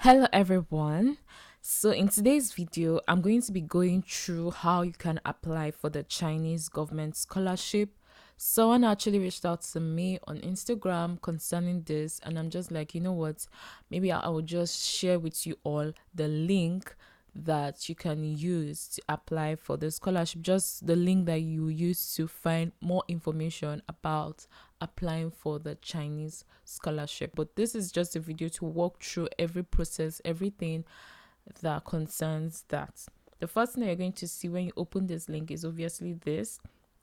Hello everyone. So in today's video, I'm going to be going through how you can apply for the Chinese government scholarship. Someone actually reached out to me on Instagram concerning this, and I'm just like, you know what? Maybe I will just share with you all the link that you can use to apply for the scholarship, just the link that you use to find more information about applying for the Chinese scholarship. But this is just a video to walk through every process, everything that concerns that. The first thing that you're going to see when you open this link is obviously this,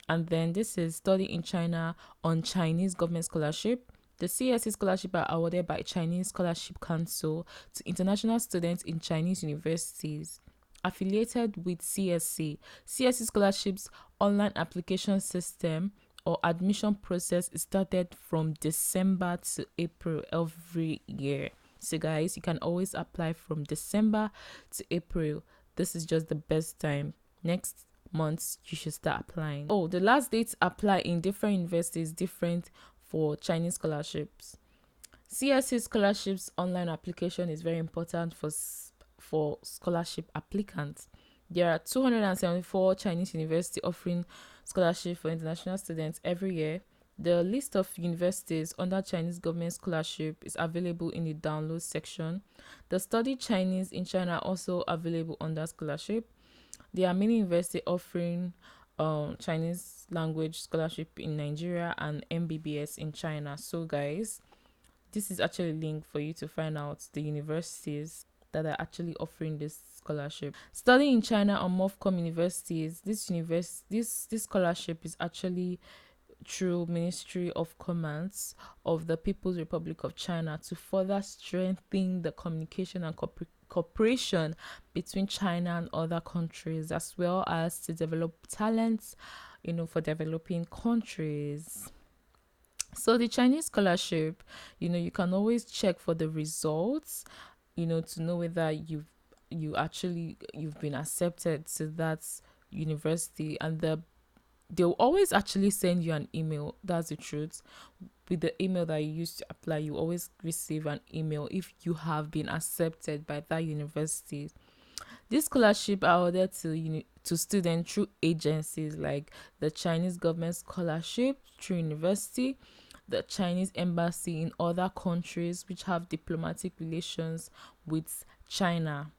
and then this is study in China on Chinese government scholarship. The CSC scholarship are awarded by Chinese Scholarship Council to international students in Chinese universities affiliated with CSC. CSC scholarships online application system or admission process is started from December to April every year. So guys, you can always apply from December to April. This is just the best time. Next months you should start applying. Oh, the last date to apply in different universities is different for Chinese scholarships. CSC scholarships online application is very important for scholarship applicants. There are 274 Chinese universities offering scholarship for international students every year. The list of universities under Chinese government scholarship is available in the download section. The study Chinese in China also available under scholarship. There are many universities offering Chinese language scholarship in Nigeria and MBBS in China. So guys, this is actually a link for you to find out the universities that are actually offering this scholarship. Studying in China on MOFCOM universities, this scholarship is actually through Ministry of Commerce of the People's Republic of China to further strengthen the communication and cooperation between China and other countries, as well as to develop talents, for developing countries. So the Chinese scholarship, you can always check for the results, to know whether you've been accepted to that university, and they'll always actually send you an email. That's the truth. With the email that you used to apply, you always receive an email if you have been accepted by that university. This scholarship are awarded to students through agencies like the Chinese government scholarship through university, the Chinese embassy in other countries which have diplomatic relations with China.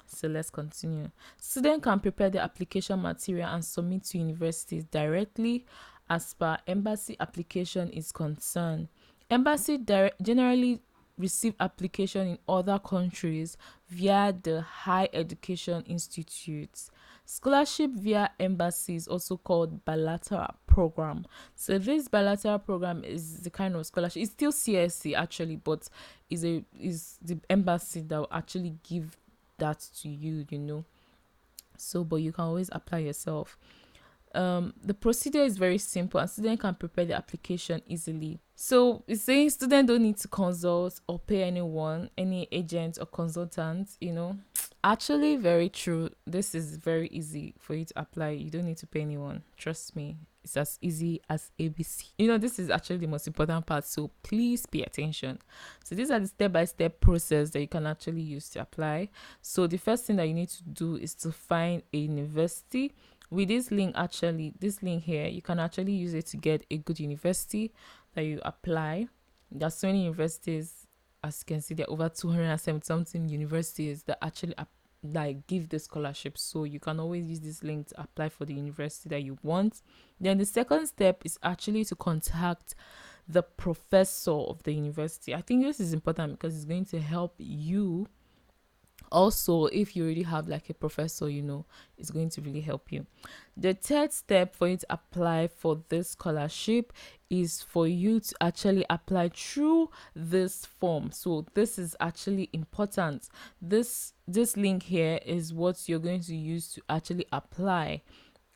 So let's continue. Students can prepare the application material and submit to universities directly as per embassy application is concerned. Embassy generally receive application in other countries via the higher education institutes. Scholarship via embassy is also called bilateral program. So this bilateral program is the kind of scholarship. It's still CSC actually, but is the embassy that will actually give that to you. So, but you can always apply yourself. The procedure is very simple and student can prepare the application easily. So it's saying student don't need to consult or pay anyone, any agent or consultant, Actually, very true. This is very easy for you to apply. You don't need to pay anyone. Trust me. It's as easy as ABC. This is actually the most important part, so please pay attention. So these are the step-by-step process that you can actually use to apply. So the first thing that you need to do is to find a university. With this link here, you can actually use it to get a good university that you apply. There's so many universities, as you can see, there are over 270 something universities that actually give the scholarship. So you can always use this link to apply for the university that you want. Then the second step is actually to contact the professor of the university. I think this is important because it's going to help you. Also, if you already have like a professor, it's going to really help you. The third step for you to apply for this scholarship is for you to actually apply through this form. So this is actually important. This link here is what you're going to use to actually apply.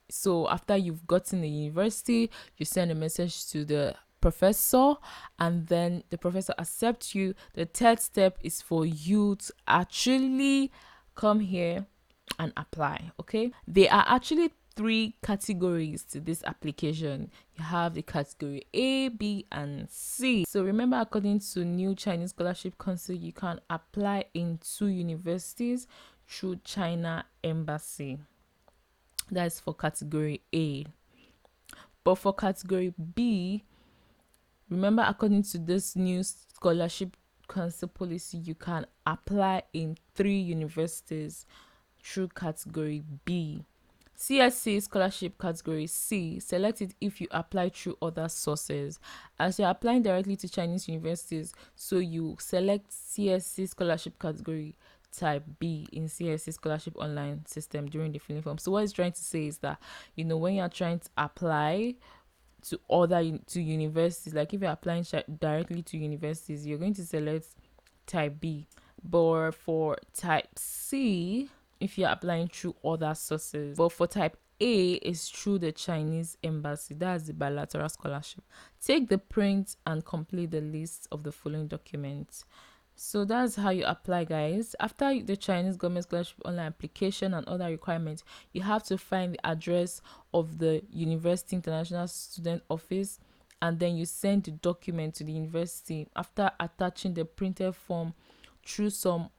So after you've gotten the university, you send a message to the professor and then the professor accepts you. The third step is for you to actually come here and apply. Okay, there are actually three categories to this application. You have the category A, B, and C. So remember, according to new Chinese Scholarship Council, you can apply in 2 universities through China Embassy. That's for category A. But for category B, remember, according to this new scholarship council policy, you can apply in 3 universities through category B. CSC scholarship category C, select it if you apply through other sources. As you're applying directly to Chinese universities, so you select CSC scholarship category type B in CSC scholarship online system during the filling form. So what it's trying to say is that, when you're trying to apply to universities, like if you're applying directly to universities, you're going to select type B. But for type C, if you're applying through other sources. But for type A, is through the Chinese embassy. That's the bilateral scholarship. Take the print and complete the list of the following documents. So that's how you apply, guys. After the Chinese government scholarship online application and other requirements, you have to find the address of the University International Student Office, and then you send the document to the university after attaching the printed form through some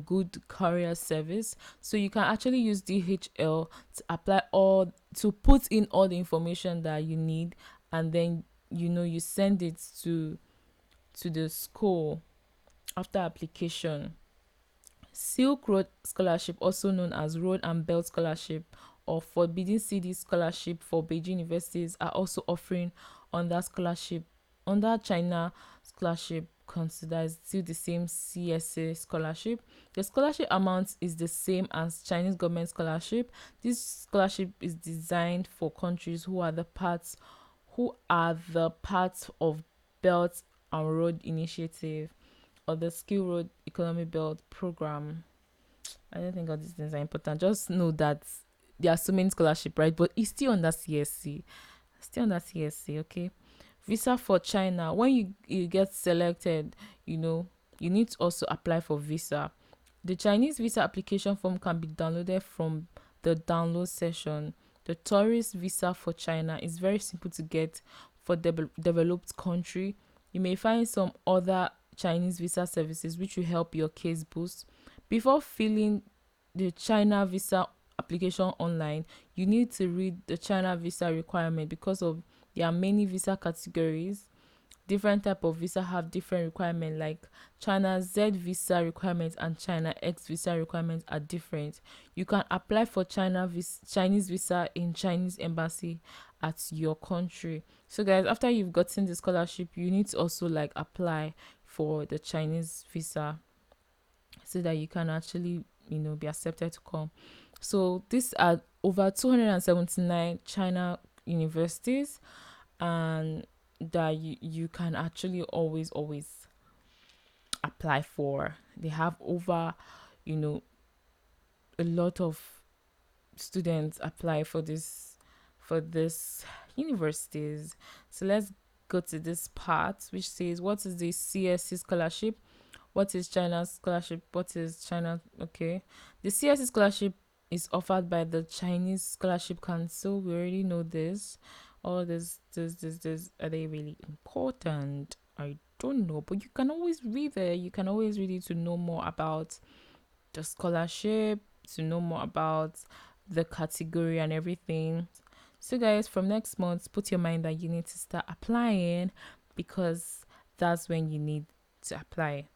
good courier service. So you can actually use DHL to apply to put in all the information that you need, and then you send it to the school after application. Silk Road Scholarship, also known as Road and Belt Scholarship or Forbidden City Scholarship for Beijing universities, are also offering under China Scholarship considers still the same CSA scholarship. The scholarship amount is the same as Chinese government scholarship. This scholarship is designed for countries who are the parts of Belt and Road Initiative or the Skill Road Economic Belt program. I don't think all these things are important. Just know that there are so many scholarship, right? But it's still under CSC. Okay. Visa for China. When you get selected, you need to also apply for visa. The Chinese visa application form can be downloaded from the download session. The tourist visa for China is very simple to get for developed country. You may find some other Chinese visa services which will help your case boost. Before filling the China visa application online, you need to read the China visa requirement because there are many visa categories. Different type of visa have different requirements, like China Z visa requirements and China X visa requirements are different. You can apply for Chinese visa in Chinese embassy at your country. So guys, after you've gotten the scholarship, you need to also apply for the Chinese visa so that you can actually be accepted to come. So these are over 279 China universities, and that you can actually always apply for. They have over a lot of students apply for this universities. So let's go to this part which says, what is the CSC scholarship? What is China's scholarship? What is China? Okay. The CSC scholarship is offered by the Chinese Scholarship Council. We already know this. All this, are they really important? I don't know. But you can always read it. You can always read it to know more about the scholarship, to know more about the category and everything. So guys, from next month, put your mind that you need to start applying, because that's when you need to apply.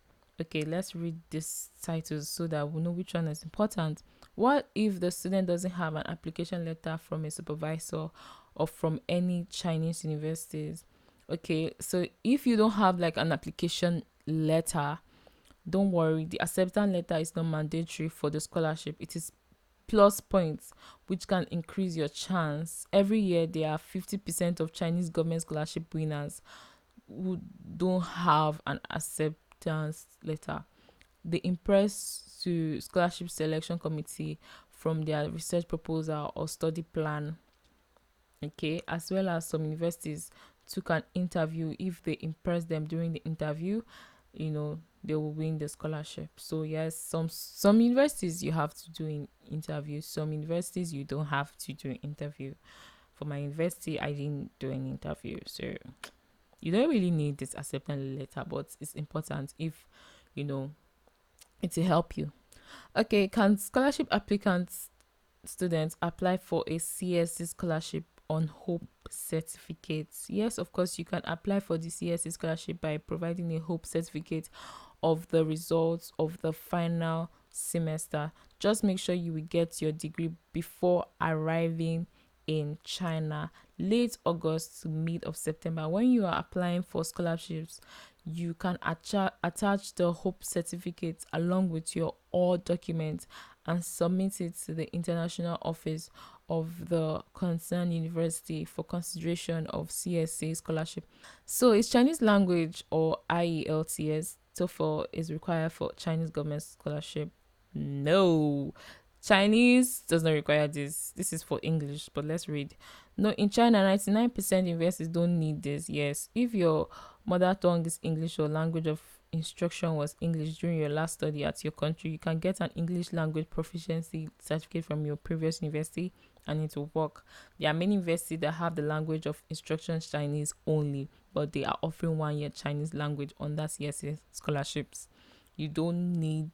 Okay, let's read this titles so that we know which one is important. What if the student doesn't have an application letter from a supervisor or from any Chinese universities? Okay, so if you don't have an application letter, don't worry. The acceptance letter is not mandatory for the scholarship. It is plus points, which can increase your chance. Every year, there are 50% of Chinese government scholarship winners who don't have an acceptance letter. They impress to scholarship selection committee from their research proposal or study plan. Okay, as well as some universities took an interview. If they impress them during the interview, they will win the scholarship. So yes, some universities you have to do in interview, some universities you don't have to do an interview. For my university, I didn't do an interview, so you don't really need this acceptance letter, but it's important if you know it will help you. Okay, can scholarship applicants students apply for a CSC scholarship on Hope certificates? Yes, of course, you can apply for the CSC scholarship by providing a Hope certificate of the results of the final semester. Just make sure you will get your degree before arriving in China, late August to mid of September. When you are applying for scholarships, you can attach the Hope certificate along with your all documents and submit it to the international office of the concerned university for consideration of CSA scholarship. So it's Chinese language or IELTS TOEFL is required for Chinese government scholarship? No. Chinese does not require this. This is for English, but let's read. No, in China, 99% universities don't need this. Yes, if your mother tongue is English or language of instruction was English during your last study at your country, you can get an English language proficiency certificate from your previous university and it will work. There are many universities that have the language of instruction Chinese only, but they are offering 1 year Chinese language under CSA scholarships. You don't need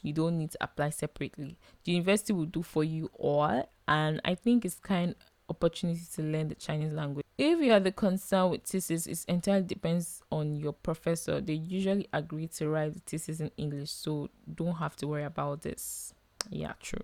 to apply separately. The university will do for you all, and I think it's kind opportunity to learn the Chinese language. If you are the concern with thesis, it entirely depends on your professor. They usually agree to write the thesis in English, so don't have to worry about this. Yeah, true.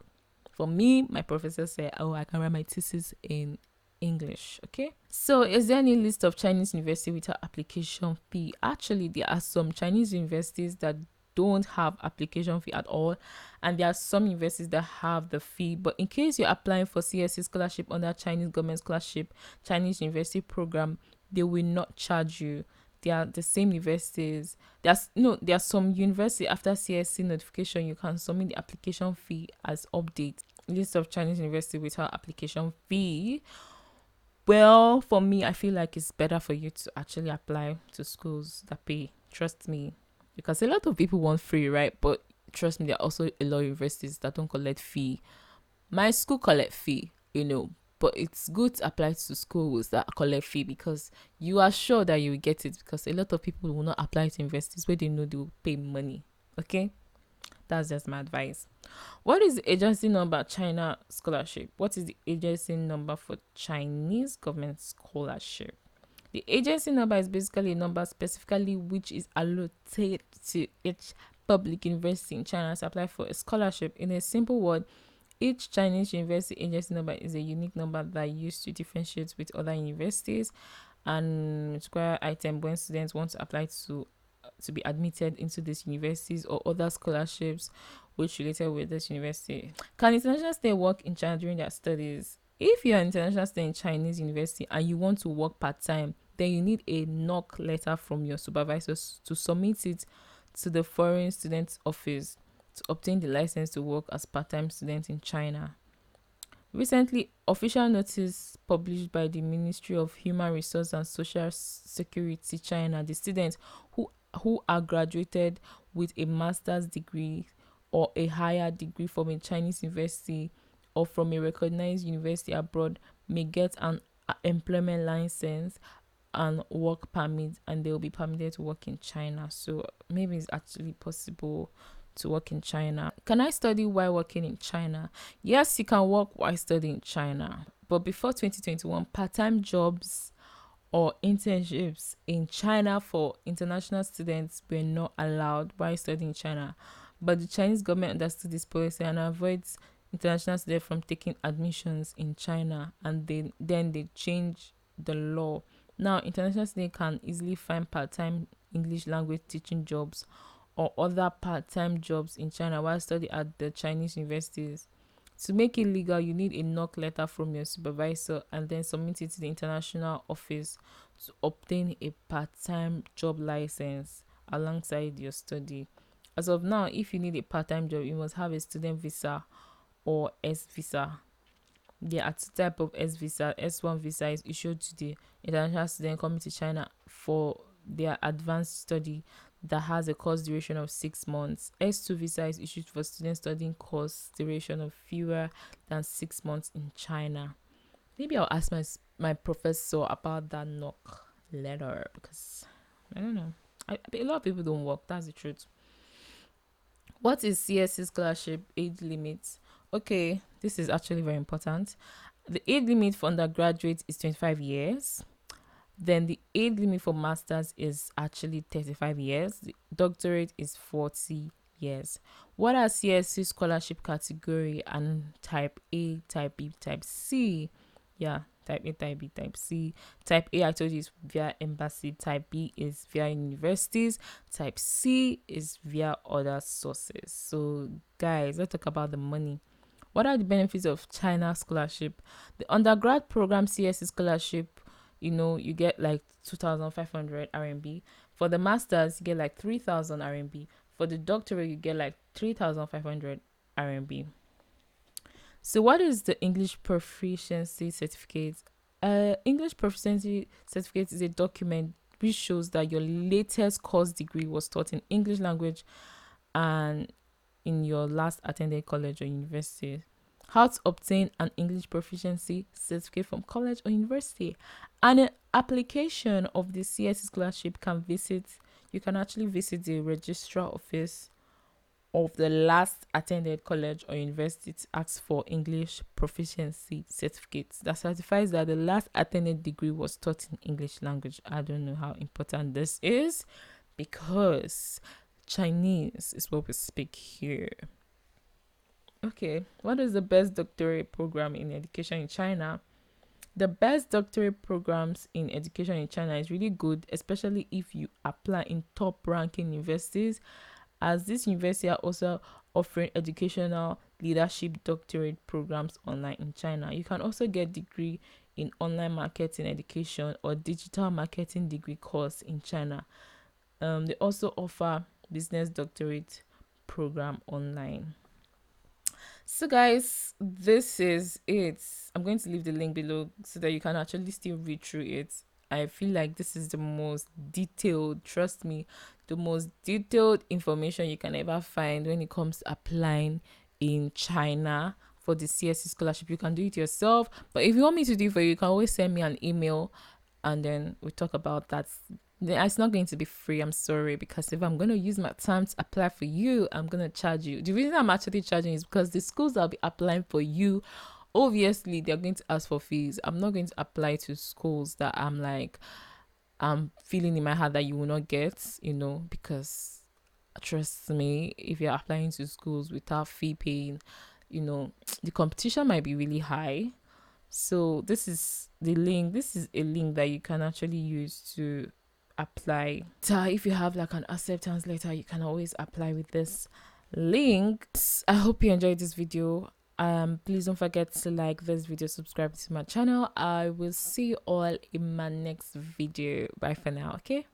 For me, my professor said, "Oh, I can write my thesis in English." Okay. So, is there any list of Chinese university without application fee? Actually, there are some Chinese universities that don't have application fee at all, and there are some universities that have the fee. But in case you're applying for CSC scholarship under Chinese government scholarship Chinese university program, they will not charge you. They are the same universities. There are some university after CSC notification you can submit the application fee as update. List of Chinese university without application fee. Well, for me, I feel like it's better for you to actually apply to schools that pay. Trust me, because a lot of people want free, right? But trust me, there are also a lot of universities that don't collect fee. My school collect fee, but it's good to apply to schools that collect fee because you are sure that you will get it, because a lot of people will not apply to universities where they know they will pay money. Okay, that's just my advice. What is the agency number China scholarship? What is the agency number for Chinese government scholarship? The agency number is basically a number specifically which is allocated to each public university in China to apply for a scholarship. In a simple word, each Chinese university agency number is a unique number that used to differentiate with other universities and square item when students want to apply to be admitted into these universities or other scholarships which related with this university. Can international students work in China during their studies? If you're an international student in Chinese university and you want to work part-time, then you need a knock letter from your supervisors to submit it to the foreign student office to obtain the license to work as part-time student in China. Recently, official notice published by the Ministry of Human Resources and Social Security China, the students who are graduated with a master's degree or a higher degree from a Chinese university or from a recognized university abroad may get an employment license and work permit, and they will be permitted to work in China. So maybe it's actually possible to work in China. Can I study while working in China? Yes, you can work while studying in China. But before 2021, part-time jobs or internships in China for international students were not allowed while studying in China. But the Chinese government understood this policy and avoids international students from taking admissions in China, and then they changed the law. Now, international students can easily find part-time English language teaching jobs or other part-time jobs in China while studying at the Chinese universities. To make it legal, you need a knock letter from your supervisor and then submit it to the international office to obtain a part-time job license alongside your study. As of now, if you need a part-time job, you must have a student visa or S visa. There are two types of S visa. S1 visa is issued to the international student coming to China for their advanced study. that has a course duration of 6 months. S2 visa is issued for students studying course duration of fewer than 6 months in China. Maybe I'll ask my professor about that knock later, because I don't know. A lot of people don't work. That's the truth. What is CSC scholarship age limit? Okay, this is actually very important. The age limit for undergraduate is 25 years. Then the age limit for masters is actually 35 years. The doctorate is 40 years. What are CSC scholarship category and type A, type B, type C? Yeah, type A, type B, type C. Type A, I told you, is via embassy. Type B is via universities. Type C is via other sources. So guys, let's talk about the money. What are the benefits of China scholarship? The undergrad program CSC scholarship, you get like 2,500 RMB. For the masters, you get like 3,000 RMB. For the doctorate, you get like 3,500 RMB. So what is the English proficiency certificate? English proficiency certificate is a document which shows that your latest course degree was taught in English language and in your last attended college or university. How to obtain an English proficiency certificate from college or university. And an application of the CSC scholarship you can actually visit the registrar office of the last attended college or university to ask for English proficiency certificates that certifies that the last attended degree was taught in English language. I don't know how important this is, because Chinese is what we speak here. Okay, what is the best doctorate program in education in China? The best doctorate programs in education in China is really good, especially if you apply in top ranking universities, as this university are also offering educational leadership doctorate programs online in China. You can also get degree in online marketing education or digital marketing degree course in China. They also offer business doctorate program online. So guys, this is it. I'm going to leave the link below so that you can actually still read through it. I feel like this is the most detailed, trust me, the most detailed information you can ever find when it comes to applying in China for the CSC scholarship. You can do it yourself, but if you want me to do it for you, you can always send me an email and then we talk about that. It's not going to be free, I'm sorry, because if I'm going to use my time to apply for you, I'm going to charge you. The reason I'm actually charging is because the schools I'll be applying for you, obviously they're going to ask for fees. I'm not going to apply to schools that I'm feeling in my heart that you will not get, because trust me, if you're applying to schools without fee paying, the competition might be really high. So this is the link. This is a link that you can actually use to apply. So if you have like an acceptance letter, you can always apply with this link. I hope you enjoyed this video. Please don't forget to like this video, subscribe to my channel. I will see you all in my next video. Bye for now. Okay.